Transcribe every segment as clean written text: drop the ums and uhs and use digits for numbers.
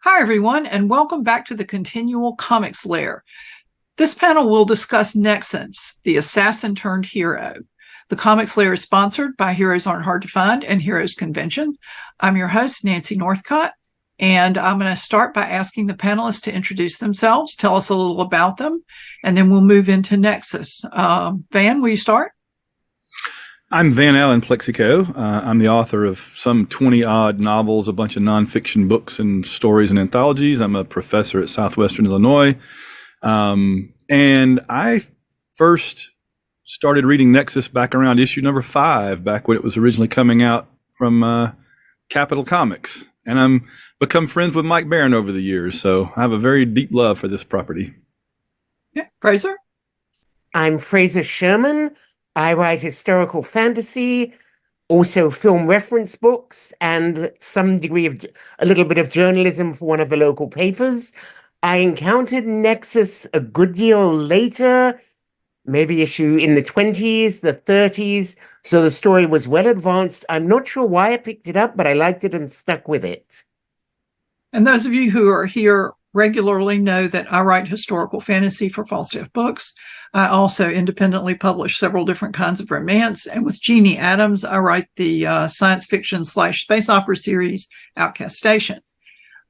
Hi, everyone, and welcome back to the ConTinual Comics Lair. This panel will discuss Nexus, the assassin turned hero. The Comics Lair is sponsored by Heroes Aren't Hard to Find and Heroes Convention. I'm your host, Nancy Northcott, and I'm going to start by asking the panelists to introduce themselves, tell us a little about them, and then we'll move into Nexus. Van, will you start? I'm Van Allen Plexico. I'm the author of some 20-odd novels, a bunch of nonfiction books and stories and anthologies. I'm a professor at Southwestern Illinois. And I first started reading Nexus back around issue number 5, back when it was originally coming out from Capital Comics. And I'm become friends with Mike Barron over the years, so I have a very deep love for this property. Yeah. Fraser? I'm Fraser Sherman. I write historical fantasy, also film reference books, and some degree of a little bit of journalism for one of the local papers. I encountered Nexus a good deal later, maybe issue in the 20s, the 30s, so the story was well advanced. I'm not sure why I picked it up, but I liked it and stuck with it. And those of you who are here regularly know that I write historical fantasy for Falstaff Books. I also independently publish several different kinds of romance. And with Jeannie Adams, I write the science fiction / space opera series Outcast Station.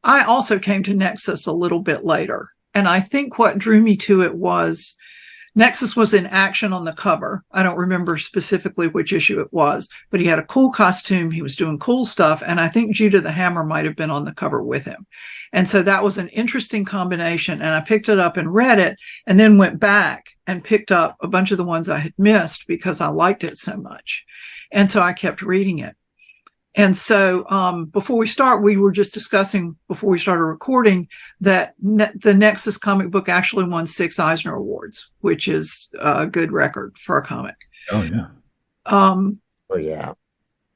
I also came to Nexus a little bit later. And I think what drew me to it was Nexus was in action on the cover. I don't remember specifically which issue it was, but he had a cool costume. He was doing cool stuff. And I think Judah the Hammer might have been on the cover with him. And so that was an interesting combination. And I picked it up and read it and then went back and picked up a bunch of the ones I had missed because I liked it so much. And so I kept reading it. And so before we start, we were just discussing before we started recording that the Nexus comic book actually won 6 Eisner Awards, which is a good record for a comic. Oh, yeah. Oh, yeah.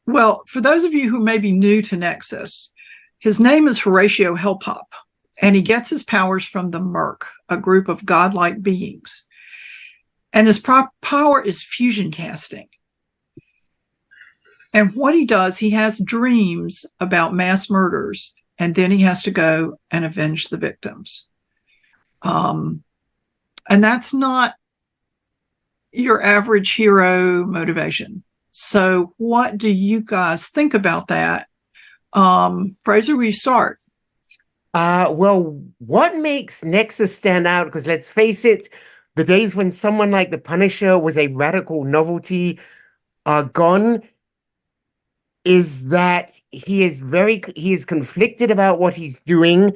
Well, for those of you who may be new to Nexus, his name is Horatio Hellpop, and he gets his powers from the Merc, a group of godlike beings. And his power is fusion casting. And what he does, he has dreams about mass murders, and then he has to go and avenge the victims. And that's not your average hero motivation. So what do you guys think about that? Fraser, will you start? Well, what makes Nexus stand out, because let's face it, the days when someone like the Punisher was a radical novelty are gone, is that he is conflicted about what he's doing,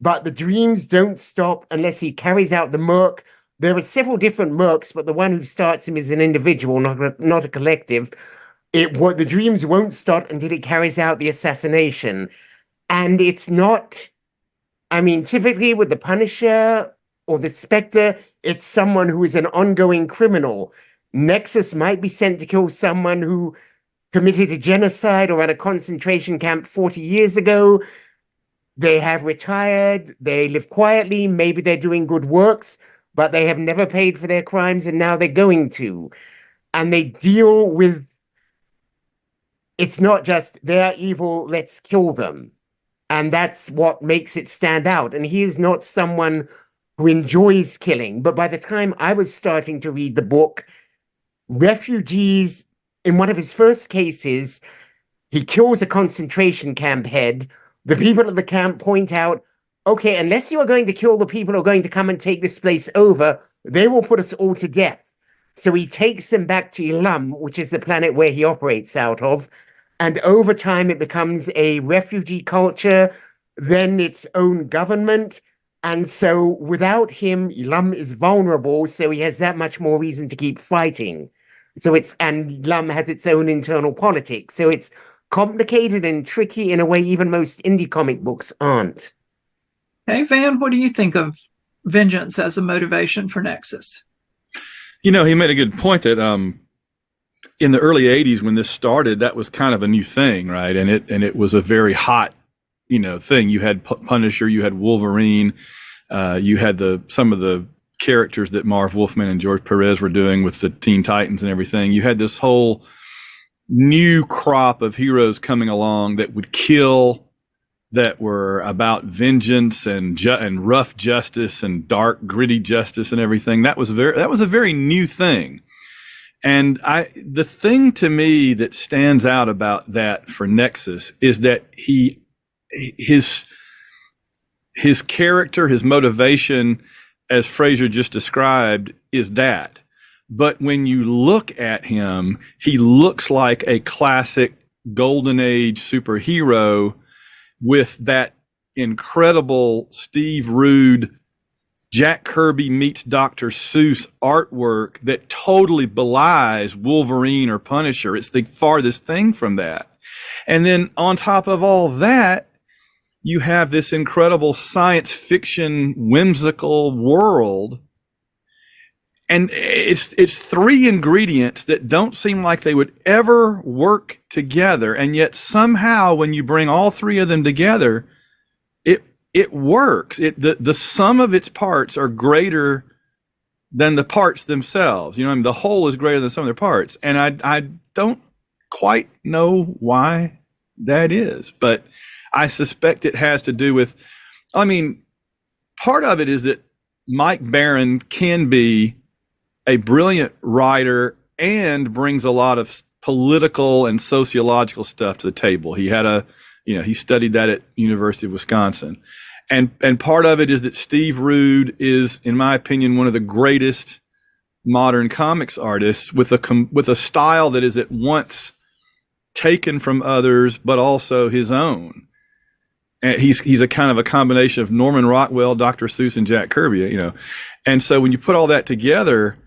but the dreams don't stop unless he carries out the Merc. There are several different Mercs, but the one who starts him is an individual, not a collective. The dreams won't stop until he carries out the assassination. And it's not, I mean, typically with the Punisher or the Spectre, it's someone who is an ongoing criminal. Nexus might be sent to kill someone who committed a genocide or at a concentration camp 40 years ago. They have retired, they live quietly, maybe they're doing good works, but they have never paid for their crimes and now they're going to. And they deal with, it's not just they're evil, let's kill them. And that's what makes it stand out. And he is not someone who enjoys killing. But by the time I was starting to read the book, refugees, in one of his first cases, he kills a concentration camp head. The people at the camp point out, okay, unless you are going to kill the people who are going to come and take this place over, they will put us all to death. So he takes them back to Elam, which is the planet where he operates out of. And over time, it becomes a refugee culture, then its own government. And so without him, Elam is vulnerable, so he has that much more reason to keep fighting. And Lum has its own internal politics. So it's complicated and tricky in a way even most indie comic books aren't. Hey, Van, what do you think of vengeance as a motivation for Nexus? You know, he made a good point that in the early 80s when this started, that was kind of a new thing, right? And it was a very hot, thing. You had Punisher, you had Wolverine, you had some of the characters that Marv Wolfman and George Perez were doing with the Teen Titans and everything. You had this whole new crop of heroes coming along that would kill that were about vengeance and rough justice and dark, gritty justice and everything. That was a very new thing. And the thing to me that stands out about that for Nexus is that his character, his motivation, as Fraser just described, is that. But when you look at him, he looks like a classic Golden Age superhero with that incredible Steve Rude, Jack Kirby meets Dr. Seuss artwork that totally belies Wolverine or Punisher. It's the farthest thing from that. And then on top of all that, you have this incredible science fiction, whimsical world. And it's three ingredients that don't seem like they would ever work together. And yet somehow when you bring all three of them together, it works. The sum of its parts are greater than the parts themselves. You know, I mean, the whole is greater than the sum of their parts. And I don't quite know why that is, but I suspect it has to do with, I mean, part of it is that Mike Barron can be a brilliant writer and brings a lot of political and sociological stuff to the table. He had he studied that at University of Wisconsin. And part of it is that Steve Rude is, in my opinion, one of the greatest modern comics artists with a style that is at once taken from others, but also his own. And he's a kind of a combination of Norman Rockwell, Dr. Seuss, and Jack Kirby, you know. And so when you put all that together,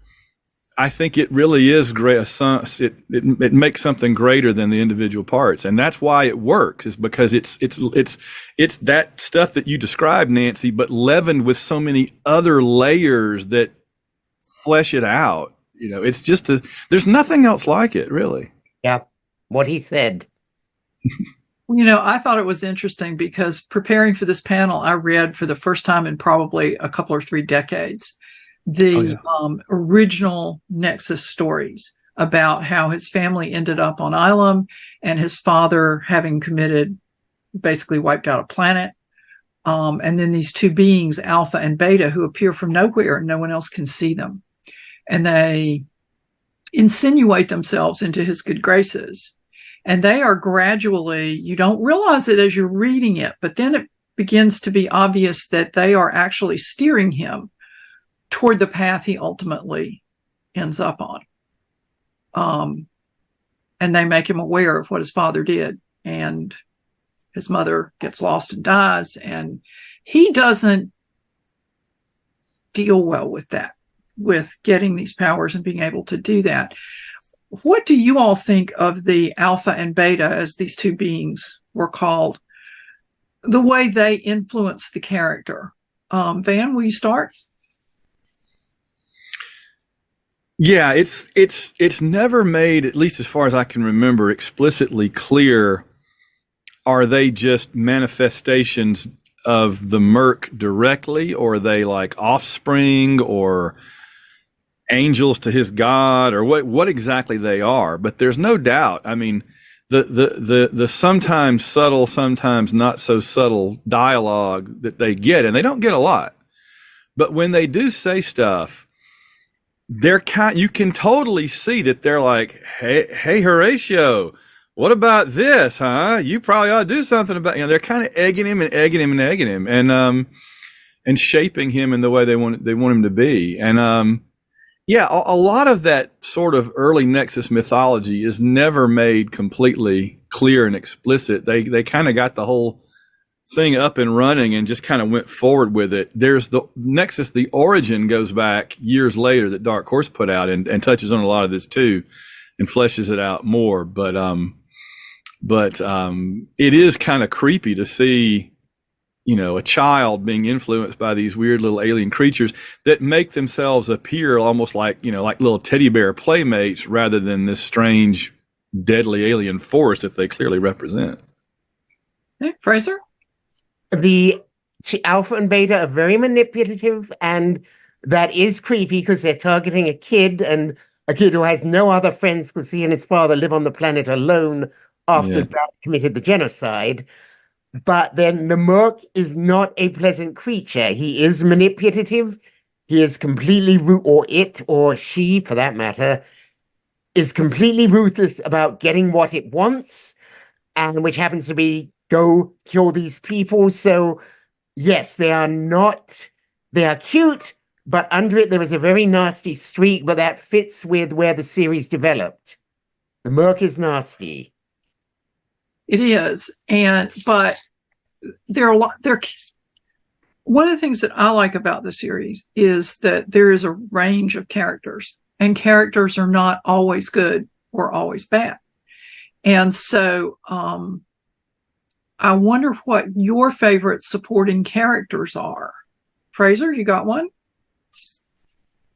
I think it really is great. It makes something greater than the individual parts, and that's why it works. Is because it's that stuff that you described, Nancy, but leavened with so many other layers that flesh it out. You know, it's just there's nothing else like it, really. Yeah, what he said. You know, I thought it was interesting because preparing for this panel, I read for the first time in probably a couple or 3 decades the original Nexus stories about how his family ended up on Ilum and his father, having basically wiped out a planet. And then these two beings, Alpha and Beta, who appear from nowhere and no one else can see them. And they insinuate themselves into his good graces. And they are gradually, you don't realize it as you're reading it, but then it begins to be obvious that they are actually steering him toward the path he ultimately ends up on. And they make him aware of what his father did. And his mother gets lost and dies. And he doesn't deal well with that, with getting these powers and being able to do that. What do you all think of the Alpha and Beta, as these two beings were called, the way they influence the character? Van, will you start? Yeah, it's never made, at least as far as I can remember, explicitly clear, are they just manifestations of the Merc directly, or are they like offspring or angels to his god, or what exactly they are? But there's no doubt. I mean, the sometimes subtle, sometimes not so subtle dialogue that they get, and they don't get a lot, but when they do say stuff, you can totally see that they're like, hey, Horatio, what about this, huh? You probably ought to do something about, they're kind of egging him and shaping him in the way they want him to be. And, a lot of that sort of early Nexus mythology is never made completely clear and explicit. They kind of got the whole thing up and running and just kind of went forward with it. There's the Nexus, the origin goes back years later that Dark Horse put out and touches on a lot of this too and fleshes it out more. But it is kind of creepy to see, a child being influenced by these weird little alien creatures that make themselves appear almost like, like little teddy bear playmates rather than this strange, deadly alien force that they clearly represent. Okay, Fraser? The Alpha and Beta are very manipulative, and that is creepy because they're targeting a kid, and a kid who has no other friends because he and his father live on the planet alone after Dad committed the genocide. But then the Merc is not a pleasant creature. He is manipulative. He is completely or it or she, for that matter, is completely ruthless about getting what it wants, and which happens to be go kill these people. So yes, they are cute, but under it there is a very nasty streak, but that fits with where the series developed. The Merc is nasty. It is, but there are a lot. One of the things that I like about the series is that there is a range of characters, and characters are not always good or always bad. And so I wonder what your favorite supporting characters are. Fraser, you got one?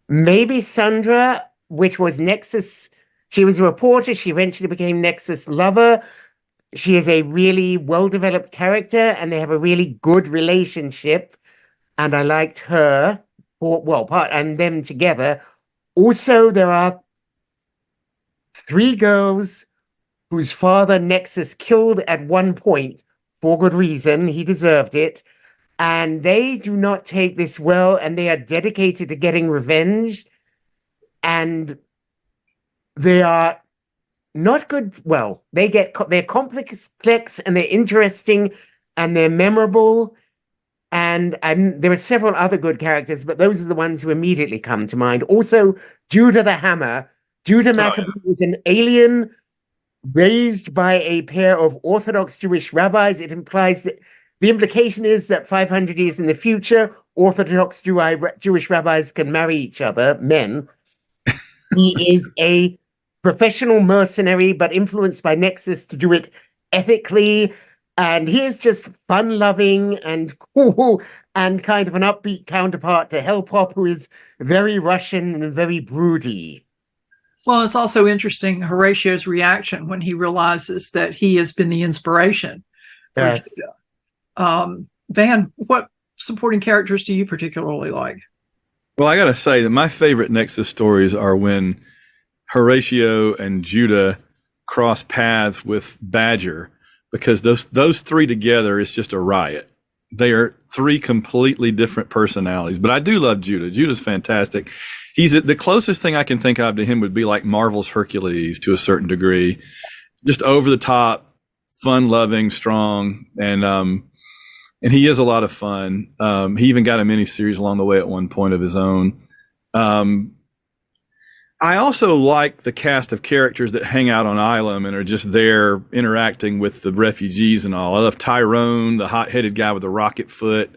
Maybe Sandra, which was Nexus. She was a reporter. She eventually became Nexus lover. She is a really well-developed character, and they have a really good relationship. And I liked her, and them together. Also, there are 3 girls whose father Nexus killed at one point for good reason. He deserved it. And they do not take this well, and they are dedicated to getting revenge. And they are not good. Well, they're complex and they're interesting and they're memorable. And there are several other good characters, but those are the ones who immediately come to mind. Also, Judah the Hammer. Judah Maccabee is an alien raised by a pair of Orthodox Jewish rabbis. It implies that the implication is that 500 years in the future, Orthodox Jewish rabbis can marry each other, men. He is a professional mercenary, but influenced by Nexus to do it ethically. And he is just fun-loving and cool and kind of an upbeat counterpart to Hellpop, who is very Russian and very broody. Well, it's also interesting, Horatio's reaction when he realizes that he has been the inspiration for Judah. Van, what supporting characters do you particularly like? Well, I got to say that my favorite Nexus stories are when Horatio and Judah cross paths with Badger, because those 3 together is just a riot. They are 3 completely different personalities. But I do love Judah. Judah's fantastic. He's the closest thing I can think of to him would be like Marvel's Hercules to a certain degree. Just over the top, fun-loving, strong, and he is a lot of fun. He even got a miniseries along the way at one point of his own. I also like the cast of characters that hang out on Islam and are just there interacting with the refugees and all. I love Tyrone, the hot-headed guy with the rocket foot.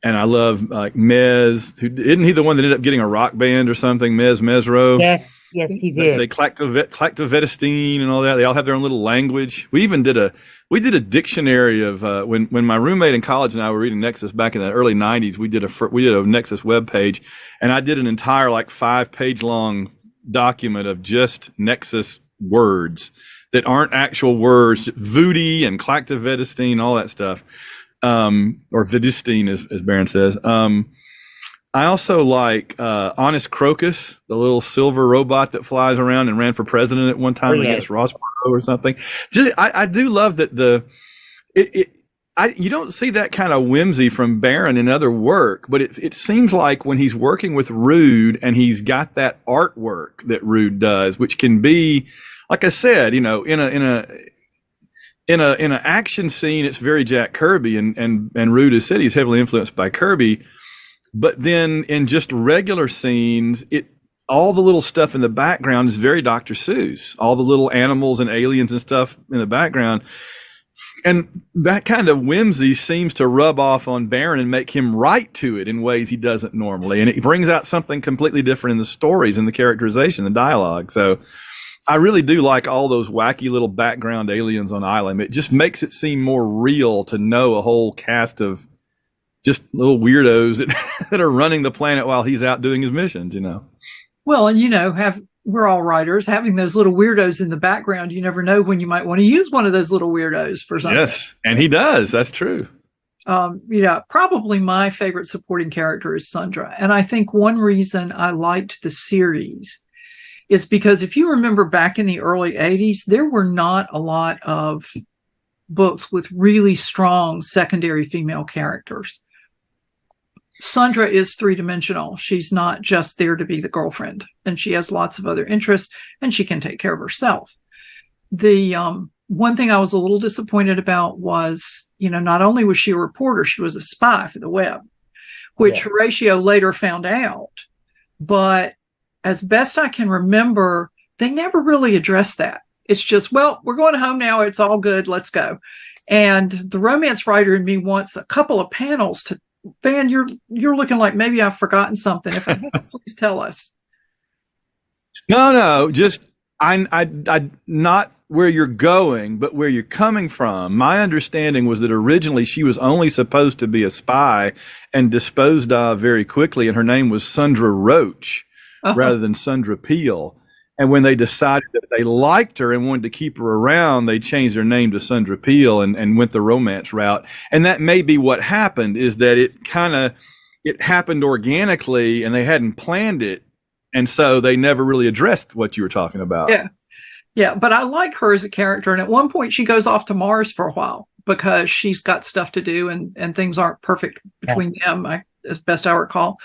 And I love Mez, isn't he the one that ended up getting a rock band or something? Mesro. Yes, he did. Say Clactovetistine and all that. They all have their own little language. We even did a dictionary of when my roommate in college and I were reading Nexus back in the early 90s. We did a Nexus webpage, and I did an entire 5-page long document of just Nexus words that aren't actual words, Voodie and Clactovetistine, all that stuff. Or Vidistine, as Baron says. I also like Honest Crocus, the little silver robot that flies around and ran for president at one time against Ross Perot or something. Just I do love that you don't see that kind of whimsy from Baron in other work, but it seems like when he's working with Rude and he's got that artwork that Rude does, which can be, like I said, in an action scene, it's very Jack Kirby, and Rude has said he's heavily influenced by Kirby. But then in just regular scenes, all the little stuff in the background is very Dr. Seuss. All the little animals and aliens and stuff in the background. And that kind of whimsy seems to rub off on Baron and make him write to it in ways he doesn't normally. And it brings out something completely different in the stories and the characterization, the dialogue. So I really do like all those wacky little background aliens on Island. It just makes it seem more real to know a whole cast of just little weirdos that are running the planet while he's out doing his missions, Well, and we're all writers. Having those little weirdos in the background, you never know when you might want to use one of those little weirdos for something. Yes, and he does. That's true. Probably my favorite supporting character is Sandra. And I think one reason I liked the series is because if you remember back in the early 80s, there were not a lot of books with really strong secondary female characters. Sandra is three-dimensional. She's not just there to be the girlfriend, and she has lots of other interests, and she can take care of herself. The one thing I was a little disappointed about was, not only was she a reporter, she was a spy for the web, which Horatio later found out. But as best I can remember, they never really addressed that. It's just, well, we're going home now. It's all good. Let's go. And the romance writer in me wants a couple of panels to, Van, you're looking like maybe I've forgotten something. If I have, please tell us. No, just I not where you're going, but where you're coming from. My understanding was that originally she was only supposed to be a spy and disposed of very quickly, and her name was Sandra Roach rather than Sandra Peel. And when they decided that they liked her and wanted to keep her around, they changed her name to Sandra Peel and went the romance route. And that may be what happened, is that it happened organically and they hadn't planned it. And so they never really addressed what you were talking about. Yeah. But I like her as a character. And at one point she goes off to Mars for a while because she's got stuff to do and things aren't perfect between them, as best I recall.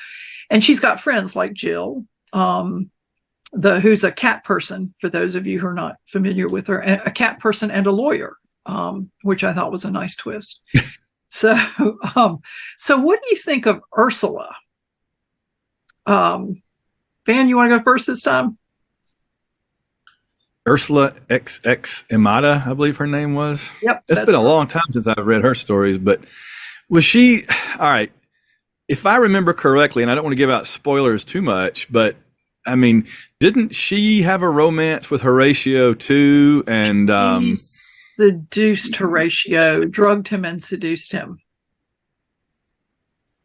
And she's got friends like Jill, who's a cat person, for those of you who are not familiar with her, a cat person and a lawyer, which I thought was a nice twist. So what do you think of Ursula? Van, you want to go first this time? Ursula XX Imada, I believe her name was. Yep. It's been a long time since I've read her stories, but was she, all right, if I remember correctly, and I don't want to give out spoilers too much, but I mean, didn't she have a romance with Horatio too? And he seduced Horatio, drugged him and seduced him.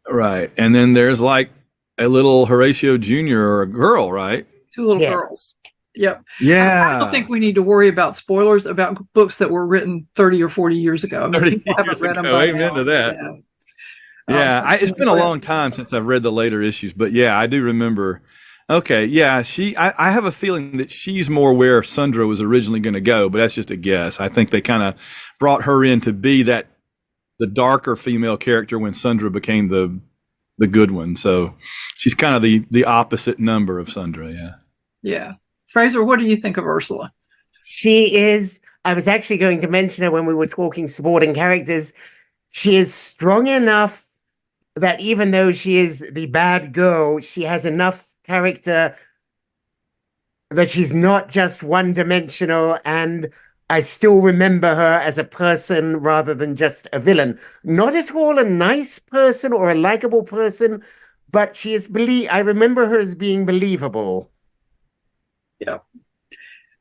Right. And then there's like a little Horatio Jr. or a girl, right? Two little girls. Yep. Yeah. I don't think we need to worry about spoilers about books that were written 30 or 40 years ago. I mean, 30 people haven't years read them ago. by Amen now. to that. Yeah. It's been a long time since I've read the later issues, but yeah, I do remember. Okay, yeah, I have a feeling that she's more where Sandra was originally going to go, but that's just a guess. I think they kind of brought her in to be the darker female character when Sandra became the good one. So she's kind of the opposite number of Sandra, yeah. Yeah. Fraser, what do you think of Ursula? She is, I was actually going to mention her when we were talking supporting characters. She is strong enough that even though she is the bad girl, she has enough character that she's not just one-dimensional, and I still remember her as a person rather than just a villain. Not at all a nice person or a likable person, but she is I remember her as being believable. Yeah.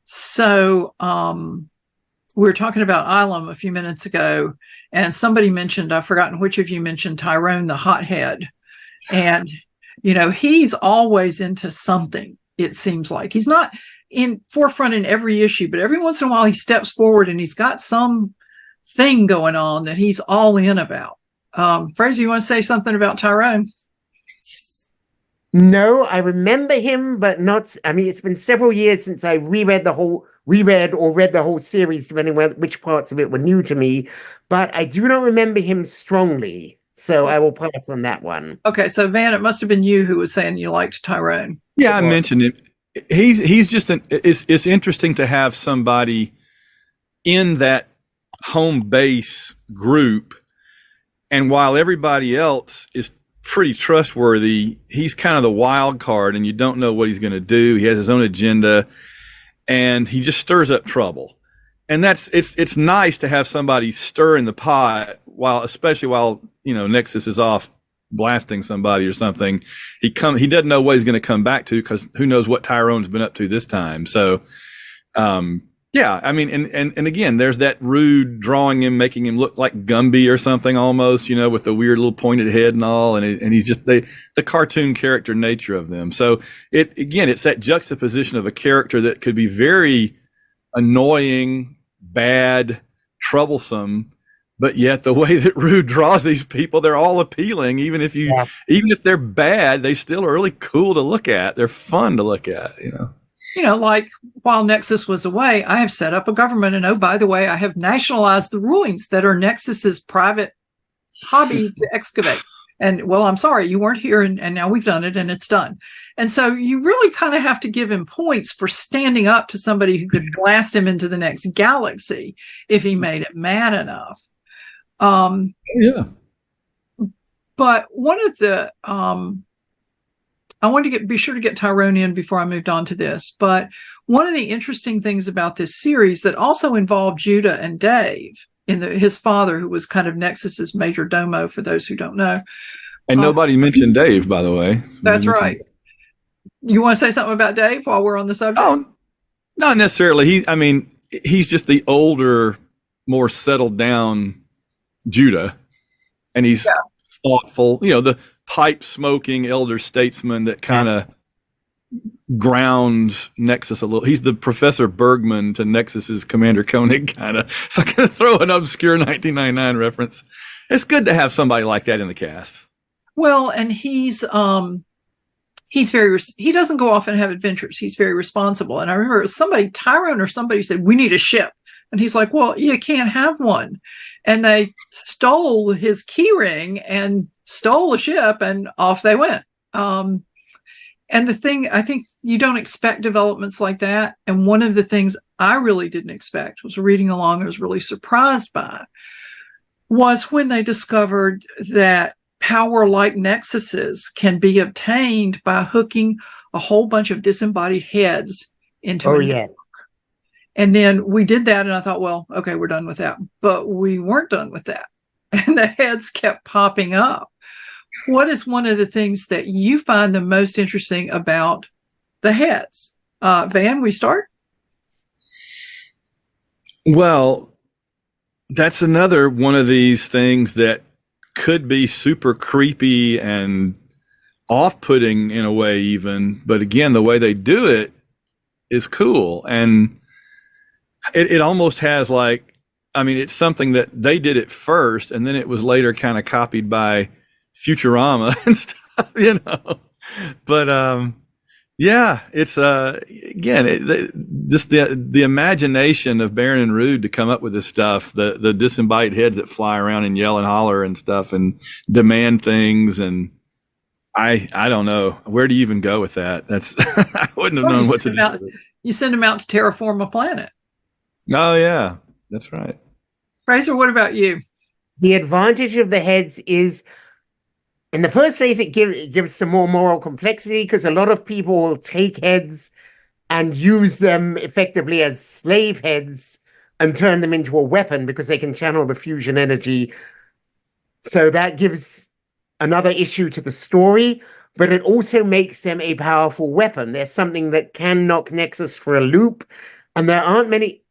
So we were talking about Ilum a few minutes ago, and somebody mentioned, I've forgotten which of you mentioned Tyrone the hothead, and he's always into something, it seems like. He's not in forefront in every issue, but every once in a while he steps forward and he's got some thing going on that he's all in about. Fraser, you want to say something about Tyrone? No, I remember him, but not. I mean, it's been several years since I read the whole series, depending on which parts of it were new to me. But I do not remember him strongly. So I will pass on that one. Okay, so Van, it must have been you who was saying you liked Tyrone. Yeah, I mentioned it. He's just it's interesting to have somebody in that home base group, and while everybody else is pretty trustworthy, he's kind of the wild card, and you don't know what he's going to do. He has his own agenda, and he just stirs up trouble. And it's nice to have somebody stir in the pot especially while Nexus is off blasting somebody or something. He doesn't know what he's going to come back to, because who knows what Tyrone's been up to this time. So yeah, I mean, and again, there's that rude drawing him, making him look like Gumby or something almost, with the weird little pointed head and all, and he's just the cartoon character nature of them. So it's that juxtaposition of a character that could be very annoying, bad, troublesome, but yet the way that Rude draws these people, they're all appealing. Even if they're bad, they still are really cool to look at. They're fun to look at, like while Nexus was away, I have set up a government. And oh, by the way, I have nationalized the ruins that are Nexus's private hobby to excavate. And well, I'm sorry, you weren't here. And now we've done it and it's done. And so you really kind of have to give him points for standing up to somebody who could blast him into the next galaxy if he made it mad enough. Yeah. But one of the, I wanted to be sure to get Tyrone in before I moved on to this. But one of the interesting things about this series that also involved Judah and Dave, his father, who was kind of Nexus's major domo, for those who don't know. And nobody mentioned Dave, by the way. That's right. You want to say something about Dave while we're on the subject? Oh, not necessarily. He's just the older, more settled down Judah. And he's thoughtful, the pipe smoking elder statesman that kind of grounds Nexus a little. He's the Professor Bergman to Nexus's Commander Koenig kind of. If I can throw an obscure 1999 reference, it's good to have somebody like that in the cast. Well, and he's he doesn't go off and have adventures. He's very responsible. And I remember Tyrone or somebody said, we need a ship. And he's like, well, you can't have one. And they stole his key ring and stole a ship and off they went. And the thing, I think you don't expect developments like that. And one of the things I really didn't expect, was reading along, I was really surprised by, was when they discovered that power like Nexuses can be obtained by hooking a whole bunch of disembodied heads into a network. And then we did that, and I thought, well, okay, we're done with that. But we weren't done with that. And the heads kept popping up. What is one of the things that you find the most interesting about the heads? Van, we start? Well, that's another one of these things that could be super creepy and off-putting in a way even. But again, the way they do it is cool. And it almost has it's something that they did it first, and then it was later kind of copied by Futurama and stuff, But it's again, the imagination of Barron and Rude to come up with this stuff, the disembodied heads that fly around and yell and holler and stuff and demand things, and I don't know, where do you even go with that? That's I wouldn't have known what to do with it. You send them out to terraform a planet. Oh yeah, that's right. Fraser, what about you? The advantage of the heads is, in the first place, it gives some more moral complexity, because a lot of people will take heads and use them effectively as slave heads and turn them into a weapon because they can channel the fusion energy. So that gives another issue to the story, but it also makes them a powerful weapon. There's something that can knock Nexus for a loop, and there aren't many.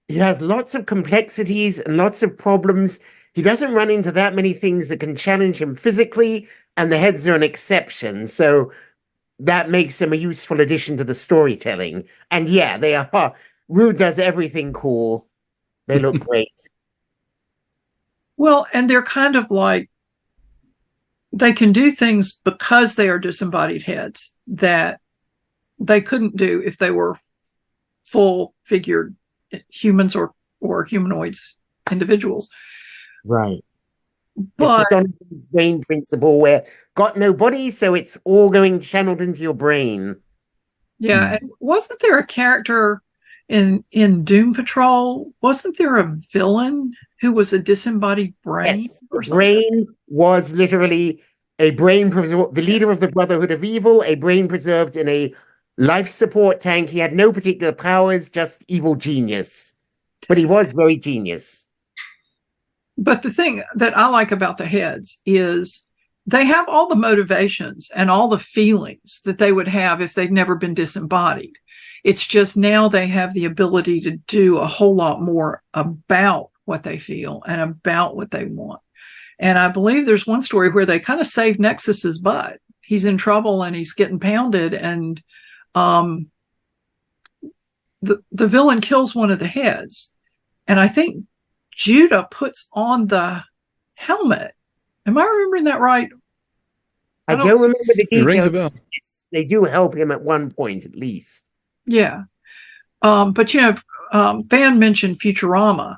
He has lots of complexities and lots of problems. He doesn't run into that many things that can challenge him physically, and the heads are an exception. So that makes them a useful addition to the storytelling. And yeah, they are. Rude does everything cool. They look great. Well, and they're kind of like, they can do things because they are disembodied heads that they couldn't do if they were full-figured humans or humanoids individuals. Right. But it's a Donovan's brain principle, where got no body, so it's all going channeled into your brain. Yeah, and wasn't there a character in Doom Patrol? Wasn't there a villain who was a disembodied brain? Yes, the brain was literally a brain preserved, the leader of the Brotherhood of Evil, a brain preserved in a life support tank. He had no particular powers, just evil genius. But he was very genius. But the thing that I like about the heads is they have all the motivations and all the feelings that they would have if they'd never been disembodied. It's just now they have the ability to do a whole lot more about what they feel and about what they want. And I believe there's one story where they kind of saved Nexus's butt. He's in trouble and he's getting pounded, and the villain kills one of the heads. And I think Judah puts on the helmet. Am I remembering that right? I don't remember the details. It rings a bell. They do help him at one point, at least. Yeah. But Van mentioned Futurama.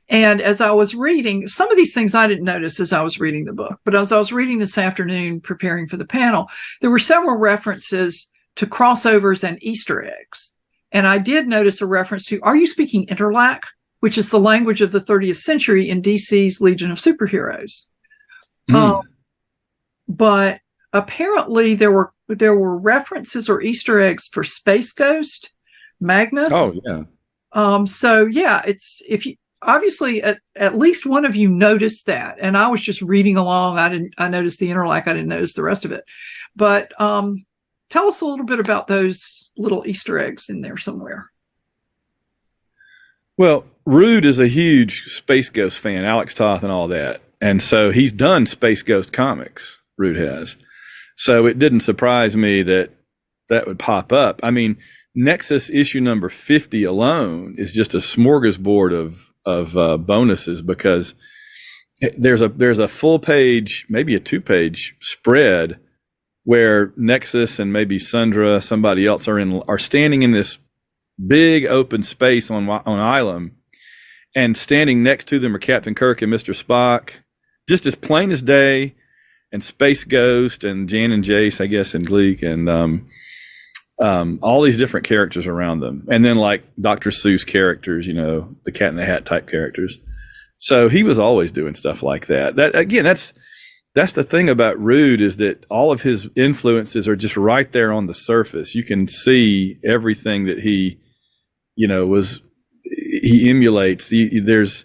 And as I was reading, some of these things I didn't notice as I was reading the book, but as I was reading this afternoon, preparing for the panel, there were several references to crossovers and Easter eggs. And I did notice a reference to, are you speaking Interlac, which is the language of the 30th century in DC's Legion of Superheroes. But apparently there were references or Easter eggs for Space Ghost, Magnus. Oh, yeah. So yeah, it's, if you, obviously at least one of you noticed that, and I was just reading along. I noticed the Interlac. I didn't notice the rest of it. But tell us a little bit about those little Easter eggs in there somewhere. Well, Rude is a huge Space Ghost fan, Alex Toth and all that. And so he's done Space Ghost comics, Rude has. So it didn't surprise me that would pop up. I mean, Nexus issue number 50 alone is just a smorgasbord of bonuses, because there's a full page, maybe a 2-page spread where Nexus and maybe Sundra, somebody else, are standing in this big open space on Ilum, and standing next to them are Captain Kirk and Mr. Spock, just as plain as day, and Space Ghost and Jan and Jace, I guess, and Gleek, and all these different characters around them, and then like Dr. Seuss characters, the Cat in the Hat type characters. So he was always doing stuff like that. That again, that's the thing about Rude, is that all of his influences are just right there on the surface. You can see everything that he emulates. There's,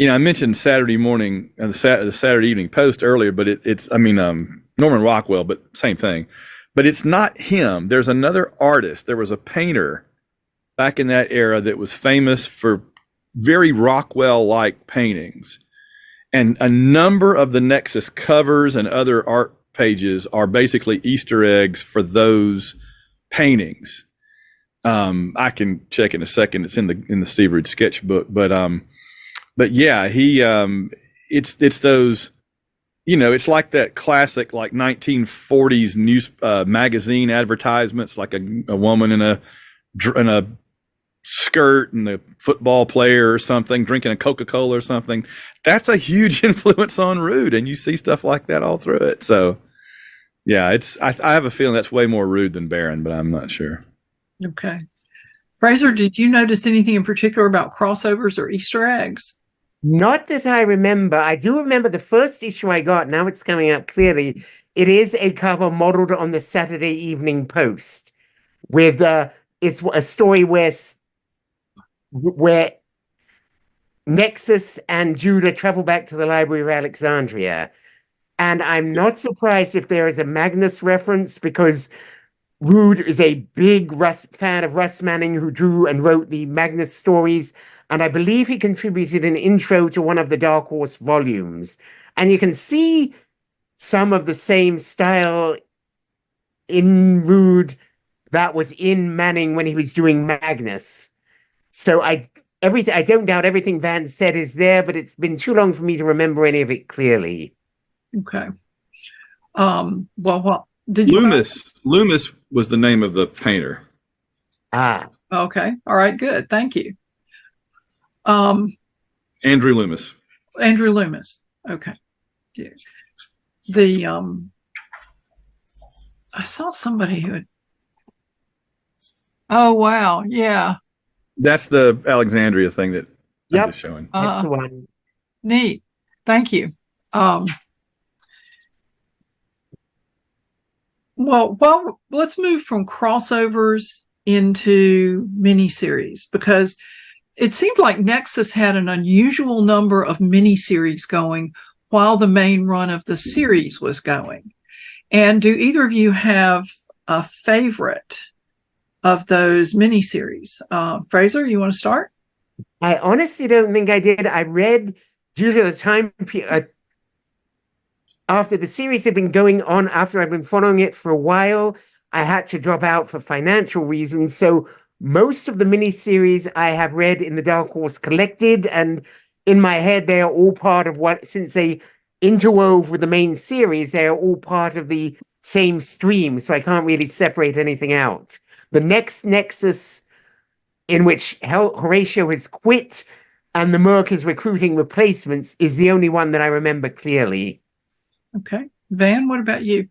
I mentioned Saturday morning, the Saturday Evening Post earlier, but it's Norman Rockwell, but same thing. But it's not him. There's another artist. There was a painter back in that era that was famous for very Rockwell-like paintings. And a number of the Nexus covers and other art pages are basically Easter eggs for those paintings. I can check in a second. It's in the Steve Rude sketchbook. But yeah, it's those. It's like that classic, like 1940s news magazine advertisements, like a woman in a skirt and a football player or something drinking a Coca-Cola or something. That's a huge influence on Rude, and you see stuff like that all through it. So, yeah, I have a feeling that's way more Rude than Baron, but I'm not sure. Okay, Fraser, did you notice anything in particular about crossovers or Easter eggs? Not that I remember. I do remember the first issue I got. Now it's coming up clearly. It is a cover modeled on the Saturday Evening Post, with it's a story where Nexus and Judah travel back to the Library of Alexandria. And I'm not surprised if there is a Magnus reference, because Rude is a big fan of Russ Manning, who drew and wrote the Magnus stories. And I believe he contributed an intro to one of the Dark Horse volumes. And you can see some of the same style in Rude that was in Manning when he was doing Magnus. So I don't doubt everything Van said is there, but it's been too long for me to remember any of it clearly. Okay. Well, did you? Loomis was the name of the painter. Ah. Okay. All right. Good. Thank you. Andrew Loomis. Andrew Loomis. Okay. Yeah. I saw somebody who had. Oh wow! Yeah. That's the Alexandria thing that I'm just showing. That's the one. Neat. Thank you. Well, let's move from crossovers into miniseries, because it seemed like Nexus had an unusual number of miniseries going while the main run of the series was going. And do either of you have a favorite of those miniseries? Fraser, you want to start? I honestly don't think I did. I read, due to the time after the series had been going on, after I've been following it for a while, I had to drop out for financial reasons. So most of the miniseries I have read in the Dark Horse Collected, and in my head, they are all part of since they interwove with the main series, they are all part of the same stream. So I can't really separate anything out. The next Nexus in which Horatio has quit and the Merc is recruiting replacements is the only one that I remember clearly. Okay. Van, what about you?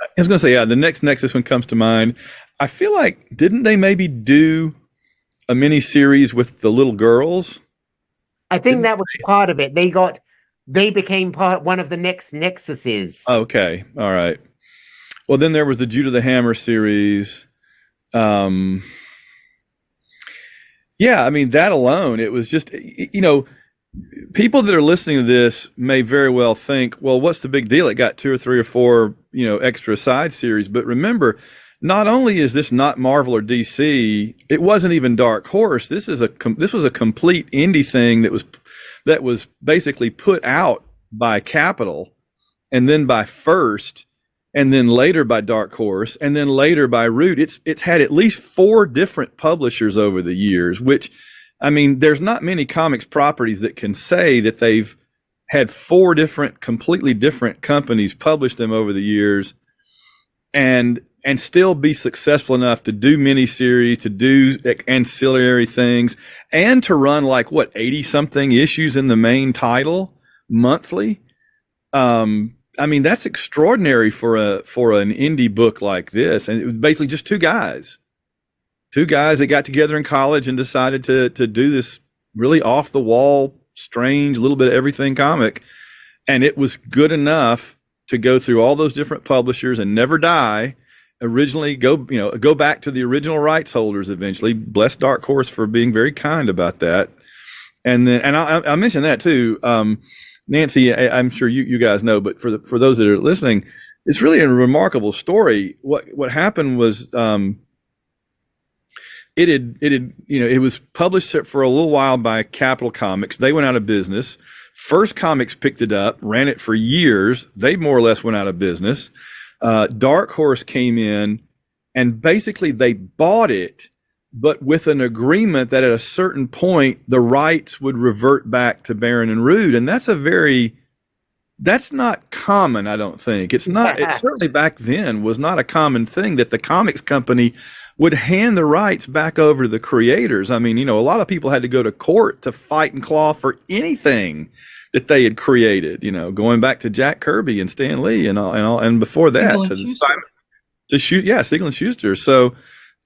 I was going to say, yeah, the next Nexus one comes to mind. I feel like, didn't they maybe do a mini series with the little girls? I think that was part of it. They became one of the next Nexuses. Okay. All right. Well, then there was the Judah the Hammer series. Yeah, I mean, that alone, it was just, people that are listening to this may very well think, well, what's the big deal? It got 2 or 3 or 4, extra side series. But remember, not only is this not Marvel or DC, it wasn't even Dark Horse. This was a complete indie thing that was basically put out by Capital, and then by First, and then later by Dark Horse, and then later by Root. It's had at least 4 different publishers over the years, which, I mean, there's not many comics properties that can say that they've had 4 completely different companies publish them over the years and still be successful enough to do miniseries, to do ancillary things, and to run 80 something issues in the main title monthly. I mean, that's extraordinary for an indie book like this. And it was basically just 2 guys that got together in college and decided to do this really off the wall, strange, little bit of everything comic. And it was good enough to go through all those different publishers and never die. Originally go back to the original rights holders eventually. Bless Dark Horse for being very kind about that. And then, and I mentioned that too. Nancy, I'm sure you guys know, but for those that are listening, it's really a remarkable story. What happened was, it was published for a little while by Capital Comics. They went out of business. First Comics picked it up, ran it for years. They more or less went out of business. Dark Horse came in, and basically they bought it, but with an agreement that at a certain point the rights would revert back to Baron and Rood, and that's not common. I don't think it's not. It certainly back then was not a common thing that the comics company would hand the rights back over to the creators. I mean, a lot of people had to go to court to fight and claw for anything that they had created, going back to Jack Kirby and Stan Lee and before that to shoot. Yeah. Siegel and Schuster. So,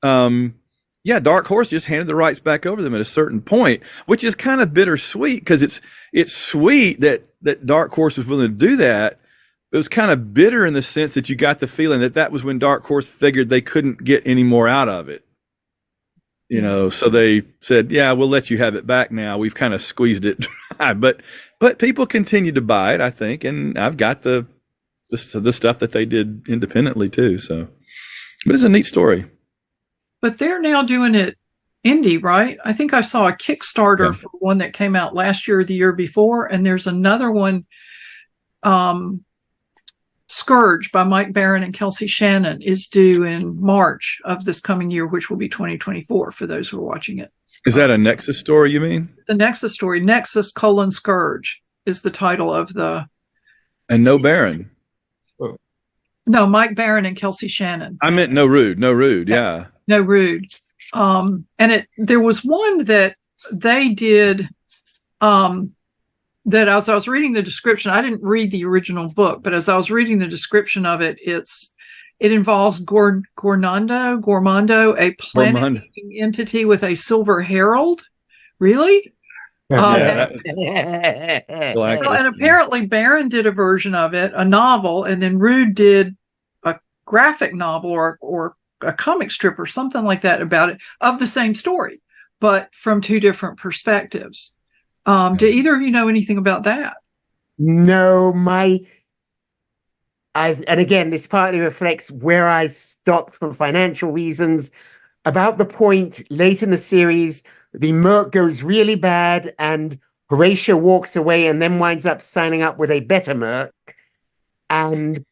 Dark Horse just handed the rights back over to them at a certain point, which is kind of bittersweet because it's sweet that Dark Horse was willing to do that. But it was kind of bitter in the sense that you got the feeling that was when Dark Horse figured they couldn't get any more out of it. So they said, yeah, we'll let you have it back now. We've kind of squeezed it dry, but people continued to buy it, I think. And I've got the stuff that they did independently too. So, but it's a neat story. But they're now doing it indie, right? I think I saw a Kickstarter for one that came out last year or the year before. And there's another one, Scourge by Mike Baron and Kelsey Shannon is due in March of this coming year, which will be 2024 for those who are watching it. Is that a Nexus story, you mean? The Nexus story, Nexus: Scourge is the title of the... And no Baron. No, Mike Baron and Kelsey Shannon. I meant no Rood, yeah. No Rood. And there was one that they did... that as I was reading the description, I didn't read the original book, but as I was reading the description of it, it involves Gormando, a planet entity with a silver herald. Really? And apparently Baron did a version of it, a novel, and then Rood did a graphic novel or a comic strip or something like that about it, of the same story, but from 2 different perspectives. Do either of you know anything about that? No, and again, this partly reflects where I stopped for financial reasons. About the point late in the series, the Merc goes really bad and Horatio walks away and then winds up signing up with a better Merc. And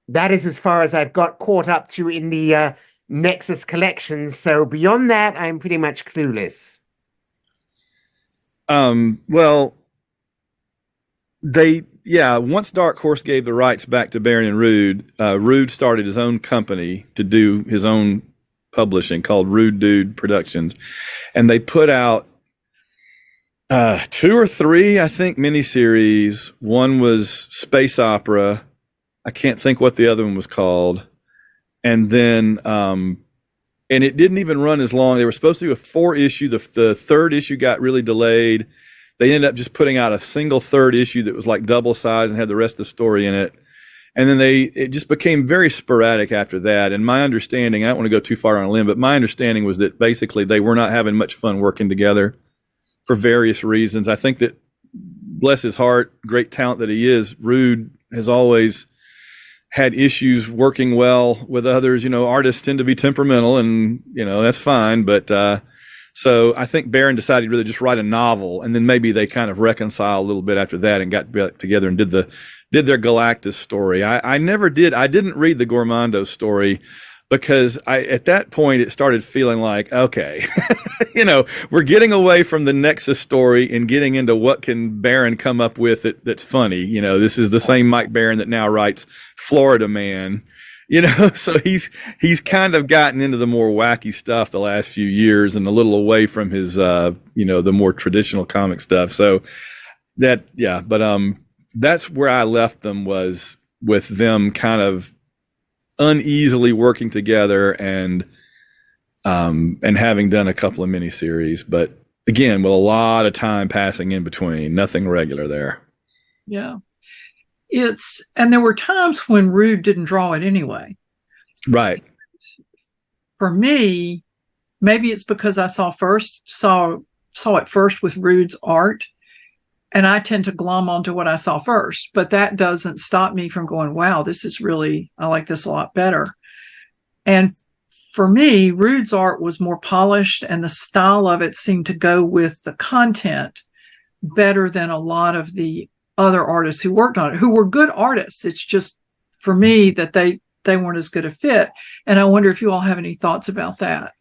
that is as far as I've got caught up to in the Nexus collection. So beyond that, I'm pretty much clueless. Well, once Dark Horse gave the rights back to Baron and Rood, Rood started his own company to do his own Publishing, called Rude Dude Productions, and they put out 2 or 3, I think, miniseries. One was Space Opera. I can't think what the other one was called. And then, and it didn't even run as long. They were supposed to do a 4-issue. The 3rd issue got really delayed. They ended up just putting out a single 3rd issue that was like double size and had the rest of the story in it. And then it just became very sporadic after that. And my understanding, I don't want to go too far on a limb, but my understanding was that basically they were not having much fun working together for various reasons. I think that, bless his heart, great talent that he is, Rude has always had issues working well with others. Artists tend to be temperamental, and, that's fine. But so I think Barron decided to really just write a novel, and then maybe they kind of reconciled a little bit after that and got back together and did their Galactus story. I didn't read the Gormondo story because at that point it started feeling like, okay, we're getting away from the Nexus story and getting into what can Barron come up with that's funny. This is the same Mike Barron that now writes Florida Man. So he's kind of gotten into the more wacky stuff the last few years and a little away from his the more traditional comic stuff. So that's where I left them, was with them kind of uneasily working together and having done a couple of miniseries, but again, with a lot of time passing in between, nothing regular there. Yeah. And there were times when Rude didn't draw it anyway. Right. For me, maybe it's because I saw it first with Rude's art, and I tend to glom onto what I saw first, but that doesn't stop me from going, wow, I like this a lot better. And for me, Rude's art was more polished, and the style of it seemed to go with the content better than a lot of the other artists who worked on it, who were good artists. It's just, for me, that they weren't as good a fit. And I wonder if you all have any thoughts about that.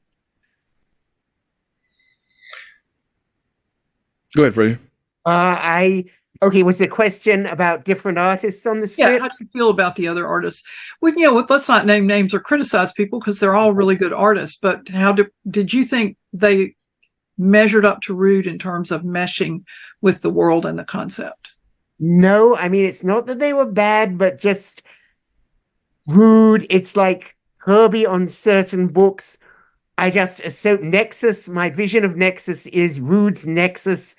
Go ahead, Fraser. Was the question about different artists on the script? Yeah, how do you feel about the other artists? Well, let's not name names or criticize people because they're all really good artists. But how did you think they measured up to Rude in terms of meshing with the world and the concept? No, I mean, it's not that they were bad, but just Rude. It's like Kirby on certain books. So Nexus, my vision of Nexus is Rude's Nexus,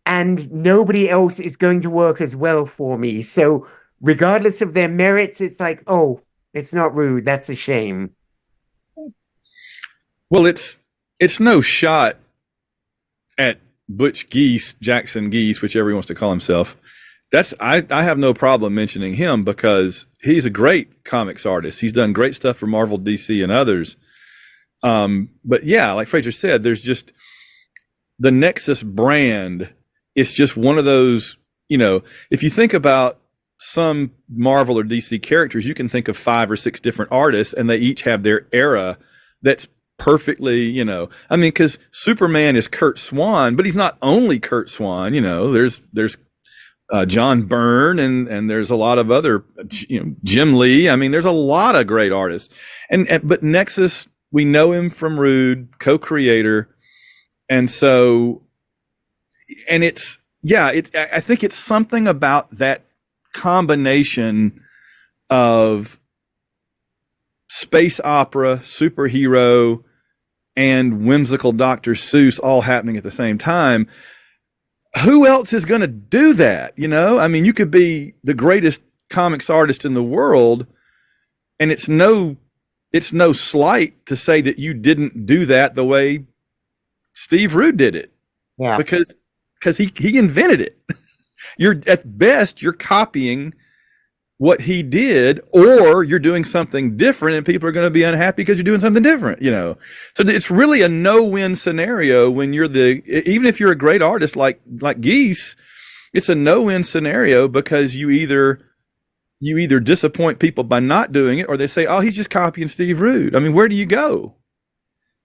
and nobody else is going to work as well for me. So regardless of their merits, it's like, oh, it's not Rude. That's a shame. Well, it's no shot at Butch Geese, Jackson Geese, whichever he wants to call himself. I have no problem mentioning him because he's a great comics artist. He's done great stuff for Marvel, DC, and others. But yeah, like Fraser said, there's just the Nexus brand. It's just one of those, if you think about some Marvel or DC characters, you can think of 5 or 6 different artists, and they each have their era that's perfectly, because Superman is Kurt Swan, but he's not only Kurt Swan. There's John Byrne, and there's a lot of other, Jim Lee. I mean, there's a lot of great artists, but Nexus, we know him from Rude, co-creator, and so, and I think it's something about that combination of space opera, superhero, and whimsical Dr. Seuss all happening at the same time. Who else is going to do that? I mean, you could be the greatest comics artist in the world, and it's no slight to say that you didn't do that the way Steve Rude did it. Yeah. Because he invented it. At best, you're copying what he did, or you're doing something different, and people are going to be unhappy because you're doing something different, So it's really a no-win scenario when even if you're a great artist like Geese, it's a no-win scenario because you either disappoint people by not doing it, or they say, oh, he's just copying Steve Rude. I mean, where do you go?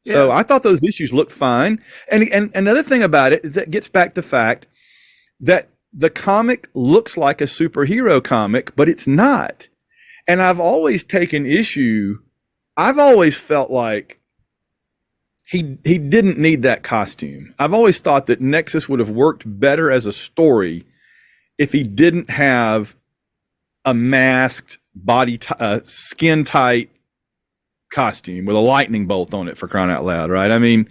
Yeah. So I thought those issues looked fine. And another thing about it, that gets back to the fact that the comic looks like a superhero comic, but it's not. And I've always taken issue. I've always felt like he didn't need that costume. I've always thought that Nexus would have worked better as a story if he didn't have a masked skin tight costume with a lightning bolt on it, for crying out loud, right? I mean,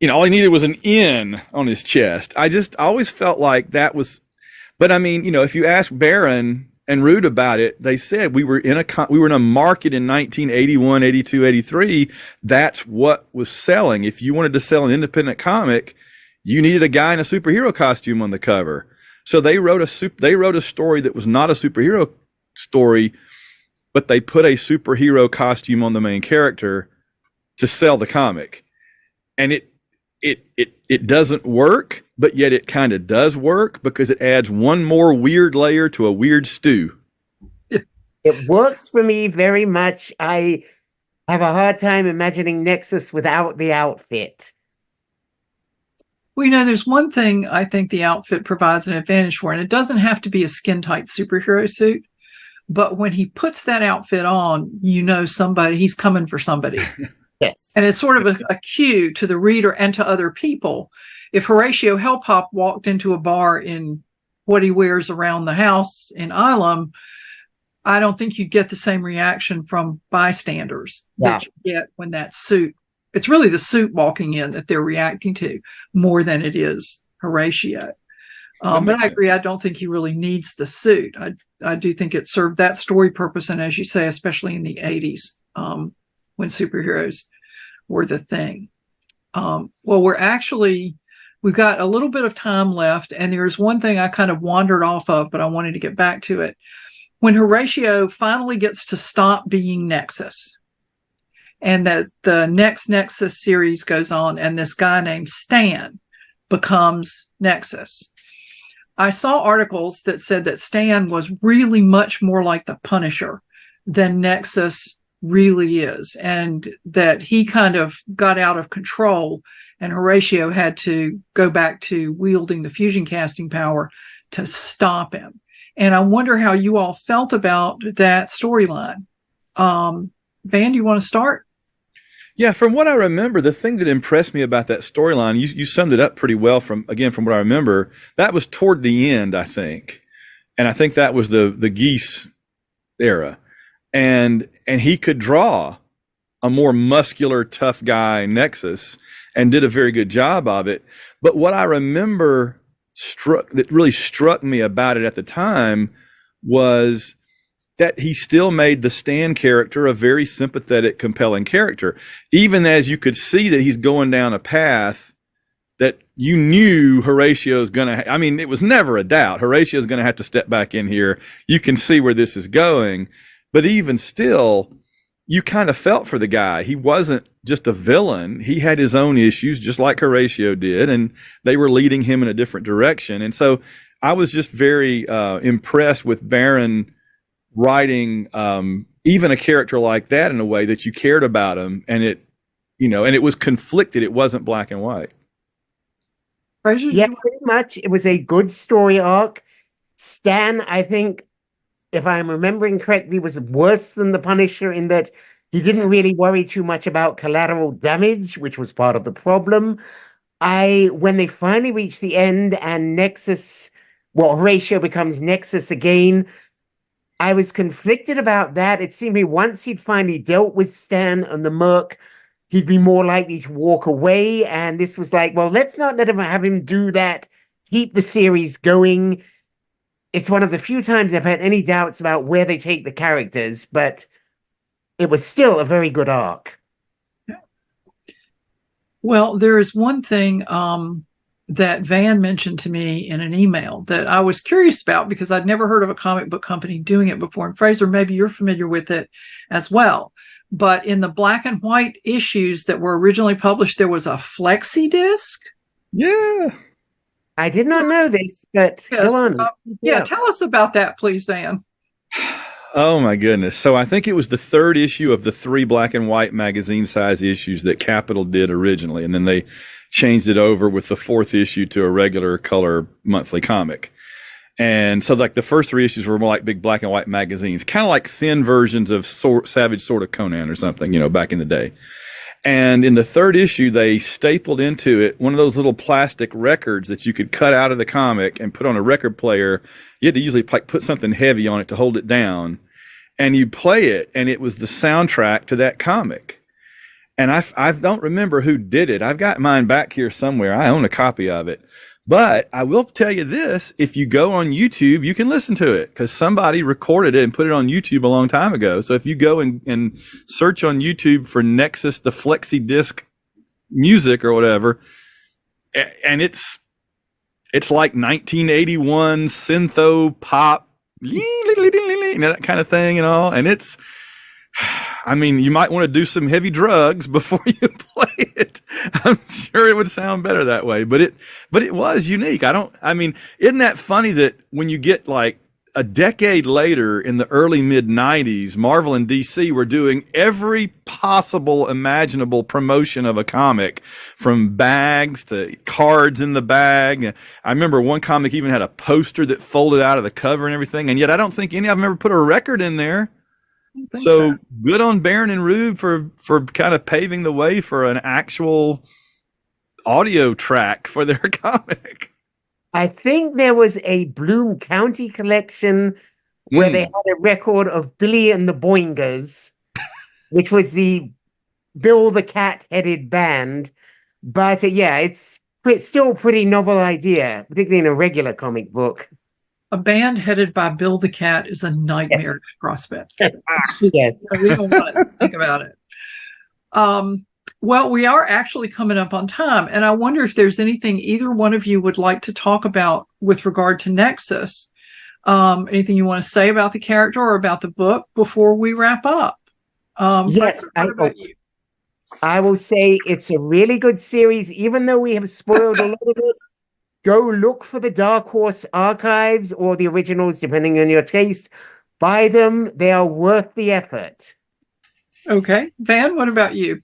all he needed was an N on his chest. I always felt like that was, but I mean, if you ask Barron and Root about it, they said we were in a market in 1981, 82, 83. That's what was selling. If you wanted to sell an independent comic, you needed a guy in a superhero costume on the cover. So they wrote a story that was not a superhero story, but they put a superhero costume on the main character to sell the comic. And it doesn't work, but yet it kind of does work because it adds one more weird layer to a weird stew. It works for me very much. I have a hard time imagining Nexus without the outfit. Well, there's one thing I think the outfit provides an advantage for, and it doesn't have to be a skin-tight superhero suit, but when he puts that outfit on, he's coming for somebody. Yes. And it's sort of a cue to the reader and to other people. If Horatio Hellpop walked into a bar in what he wears around the house in Ilam, I don't think you'd get the same reaction from bystanders that you get when that suit. It's really the suit walking in that they're reacting to more than it is Horatio. But I agree. I don't think he really needs the suit. I do think it served that story purpose. And as you say, especially in the 80s, when superheroes were the thing. We've got a little bit of time left, and there's one thing I kind of wandered off of, but I wanted to get back to it. When Horatio finally gets to stop being Nexus, and that the next Nexus series goes on, and this guy named Stan becomes Nexus. I saw articles that said that Stan was really much more like the Punisher than Nexus really is, and that he kind of got out of control, and Horatio had to go back to wielding the fusion casting power to stop him. And I wonder how you all felt about that storyline. Van, do you want to start? Yeah, from what I remember, the thing that impressed me about that storyline, you summed it up pretty well from what I remember, that was toward the end, I think. And I think that was the Geese era. And he could draw a more muscular, tough guy Nexus and did a very good job of it. But what I remember that really struck me about it at the time was that he still made the Stan character a very sympathetic, compelling character, even as you could see that he's going down a path that you knew Horatio's going to, it was never a doubt. Horatio's going to have to step back in here. You can see where this is going. But even still, you kind of felt for the guy. He wasn't just a villain. He had his own issues, just like Horatio did, and they were leading him in a different direction. And so I was just very impressed with Barron writing even a character like that in a way that you cared about him, and it was conflicted. It wasn't black and white. Fraser, yeah, pretty much. It was a good story arc. Stan, I think, if I'm remembering correctly, was worse than the Punisher in that he didn't really worry too much about collateral damage, which was part of the problem. When they finally reached the end and Horatio becomes Nexus again, I was conflicted about that. It seemed to me once he'd finally dealt with Stan and the Merc, he'd be more likely to walk away. And this was like, well, let's not have him do that. Keep the series going. It's one of the few times I've had any doubts about where they take the characters, but it was still a very good arc. Well, there is one thing that Van mentioned to me in an email that I was curious about because I'd never heard of a comic book company doing it before. And Fraser, maybe you're familiar with it as well. But in the black and white issues that were originally published, there was a flexi disc. Yeah. I did not know this, but yes, go on. Tell us about that, please, Van. Oh, my goodness. So I think it was the third issue of the 3 black and white magazine size issues that Capital did originally. And then they changed it over with the 4th issue to a regular color monthly comic. And so like the first 3 issues were more like big black and white magazines, kind of like thin versions of Savage Sword of Conan or something, back in the day. And in the third issue, they stapled into it one of those little plastic records that you could cut out of the comic and put on a record player. You had to usually put something heavy on it to hold it down. And you play it, and it was the soundtrack to that comic. And I don't remember who did it. I've got mine back here somewhere. I own a copy of it. But I will tell you this, if you go on YouTube, you can listen to it because somebody recorded it and put it on YouTube a long time ago. So if you go and search on YouTube for Nexus, the Flexi Disc music or whatever, and it's like 1981 syntho pop, that kind of thing and all. And it's, I mean, you might want to do some heavy drugs before you play it. I'm sure it would sound better that way, but it was unique. Isn't that funny that when you get like a decade later in the early mid 90s, Marvel and DC were doing every possible imaginable promotion of a comic, from bags to cards in the bag. I remember one comic even had a poster that folded out of the cover and everything. And yet I don't think any of them ever put a record in there. So good on Baron and Rube for kind of paving the way for an actual audio track for their comic. I think there was a Bloom County collection where they had a record of Billy and the Boingers, which was the Bill the Cat-headed band. But it's still a pretty novel idea, particularly in a regular comic book. A band headed by Bill the Cat is a nightmare prospect. Yes. We don't want to think about it. Well, we are actually coming up on time, and I wonder if there's anything either one of you would like to talk about with regard to Nexus. Anything you want to say about the character or about the book before we wrap up? Yes, I will say it's a really good series, even though we have spoiled a lot of it. Go look for the Dark Horse archives or the originals, depending on your taste. Buy them. They are worth the effort. Okay. Van, what about you?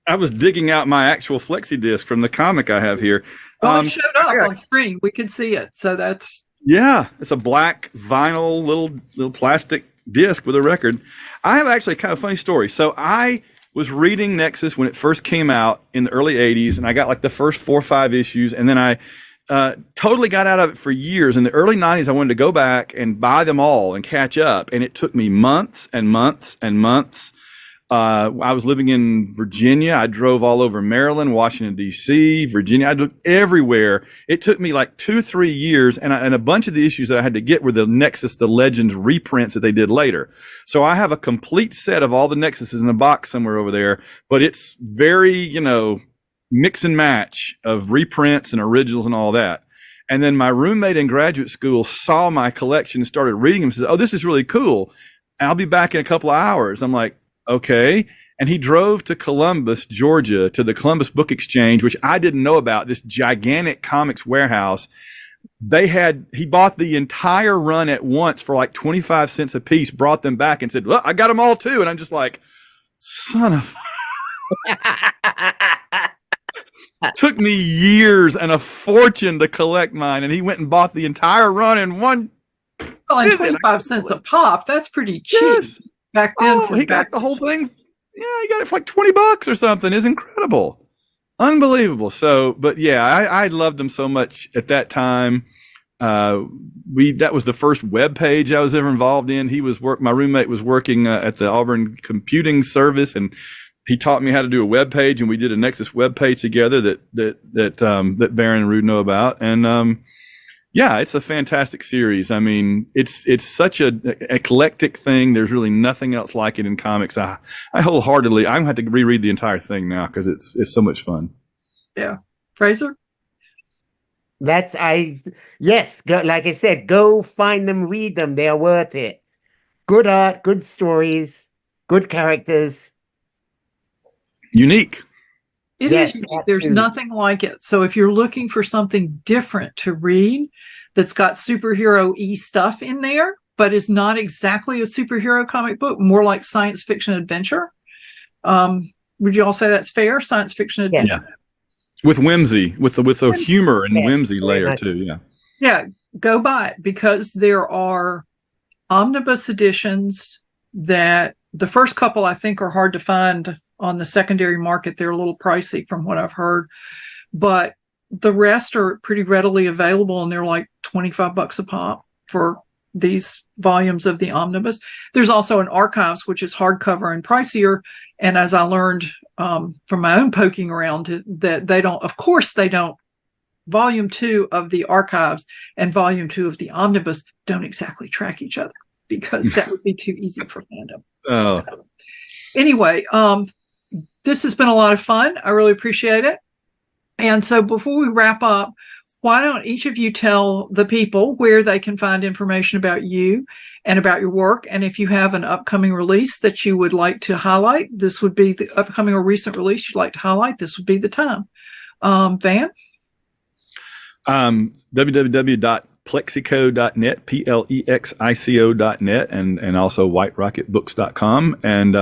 I was digging out my actual flexi disc from the comic I have here. Well, it showed up on screen. We could see it. So that's... Yeah, it's a black vinyl little plastic disc with a record. I have actually a kind of funny story. So I was reading Nexus when it first came out in the early 80s, and I got like the first 4 or 5 issues, and then I totally got out of it for years. In the early 90s, I wanted to go back and buy them all and catch up. And it took me months and months and months. I was living in Virginia. I drove all over Maryland, Washington, D.C., Virginia. I looked everywhere. It took me like 2-3 years. And a bunch of the issues that I had to get were the Nexus, the Legends reprints that they did later. So I have a complete set of all the Nexuses in a box somewhere over there. But it's very, mix and match of reprints and originals and all that. And then my roommate in graduate school saw my collection and started reading them and says, "Oh, this is really cool. I'll be back in a couple of hours." I'm like, okay. And he drove to Columbus, Georgia, to the Columbus Book Exchange, which I didn't know about, this gigantic comics warehouse. He bought the entire run at once for like 25 cents a piece, brought them back and said, "Well, I got them all too." And I'm just like, son of... Took me years and a fortune to collect mine, and he went and bought the entire run in one. Well, and 25 cents a pop, that's pretty cheap. Yes. Back then. Oh, he got the whole thing. Yeah, he got it for like $20 or something. It's incredible. Unbelievable. So, but yeah, I loved them so much at that time. That was the first web page I was ever involved in. My roommate was working at the Auburn Computing Service, and he taught me how to do a web page, and we did a Nexus web page together that Baron and Rude know about. And yeah, it's a fantastic series. I mean, it's such an eclectic thing. There's really nothing else like it in comics. I wholeheartedly, I'm gonna have to reread the entire thing now because it's so much fun. Yeah, Fraser. Like I said, go find them, read them. They are worth it. Good art, good stories, good characters. Unique. It is unique. There's nothing like it. So if you're looking for something different to read that's got superhero-y stuff in there, but is not exactly a superhero comic book, more like science fiction adventure, would you all say that's fair? Science fiction adventure? Yes. With whimsy, with the humor and whimsy layer too. Yeah. Yeah, go buy it because there are omnibus editions that the first couple I think are hard to find on the secondary market. They're a little pricey from what I've heard, but the rest are pretty readily available, and they're like $25 a pop for these volumes of the omnibus. There's also an archives, which is hardcover and pricier. And as I learned from my own poking around, that they don't. Volume 2 of the archives and volume 2 of the omnibus don't exactly track each other, because that would be too easy for fandom. Oh. So, anyway, this has been a lot of fun. I really appreciate it. And so before we wrap up, why don't each of you tell the people where they can find information about you and about your work? And if you have an upcoming release that you would like to highlight, this would be the upcoming or recent release you'd like to highlight, this would be the time. Van? www.plexico.net, plexico.net, and also whiterocketbooks.com, and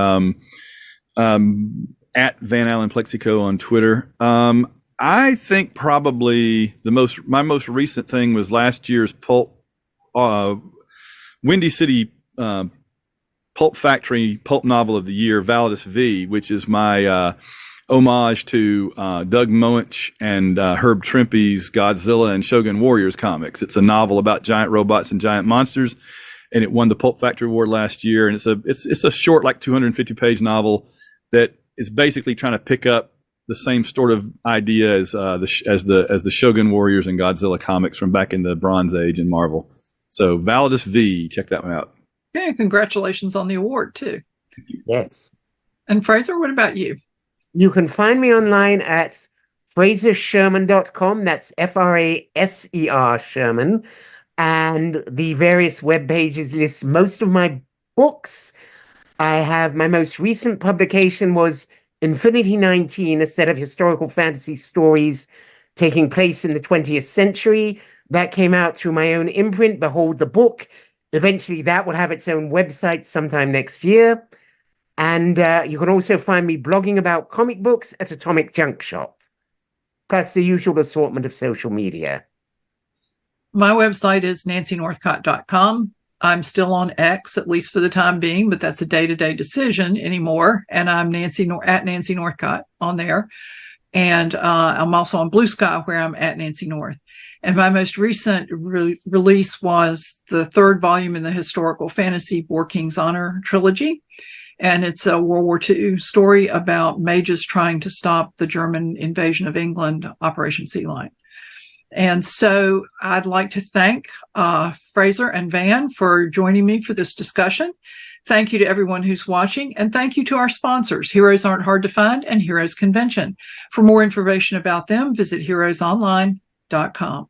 at Van Allen Plexico on Twitter. I think probably my most recent thing was last year's Windy City Pulp Factory Pulp Novel of the Year, Validus V, which is my homage to Doug Moench and Herb Trimpe's Godzilla and Shogun Warriors comics. It's a novel about giant robots and giant monsters, and it won the Pulp Factory Award last year. And it's a short, like 250-page novel that is basically trying to pick up the same sort of idea as the Shogun Warriors and Godzilla comics from back in the Bronze Age in Marvel. So Validus V, check that one out. Okay, congratulations on the award too. Yes. And Fraser, what about you? You can find me online at FraserSherman.com. That's Fraser Sherman. And the various web pages list most of my books. I have my most recent publication was Infinity 19, a set of historical fantasy stories taking place in the 20th century. That came out through my own imprint, Behold the Book. Eventually, that will have its own website sometime next year. And you can also find me blogging about comic books at Atomic Junk Shop, plus the usual assortment of social media. My website is nancynorthcott.com. I'm still on X, at least for the time being, but that's a day-to-day decision anymore. And I'm at Nancy Northcott on there. And I'm also on Blue Sky, where I'm at Nancy North. And my most recent release was the third volume in the historical fantasy War King's Honor trilogy. And it's a World War II story about mages trying to stop the German invasion of England, Operation Sea Lion. And so I'd like to thank Fraser and Van for joining me for this discussion. Thank you to everyone who's watching, and thank you to our sponsors, Heroes Aren't Hard to Find and Heroes Convention. For more information about them, visit heroesonline.com.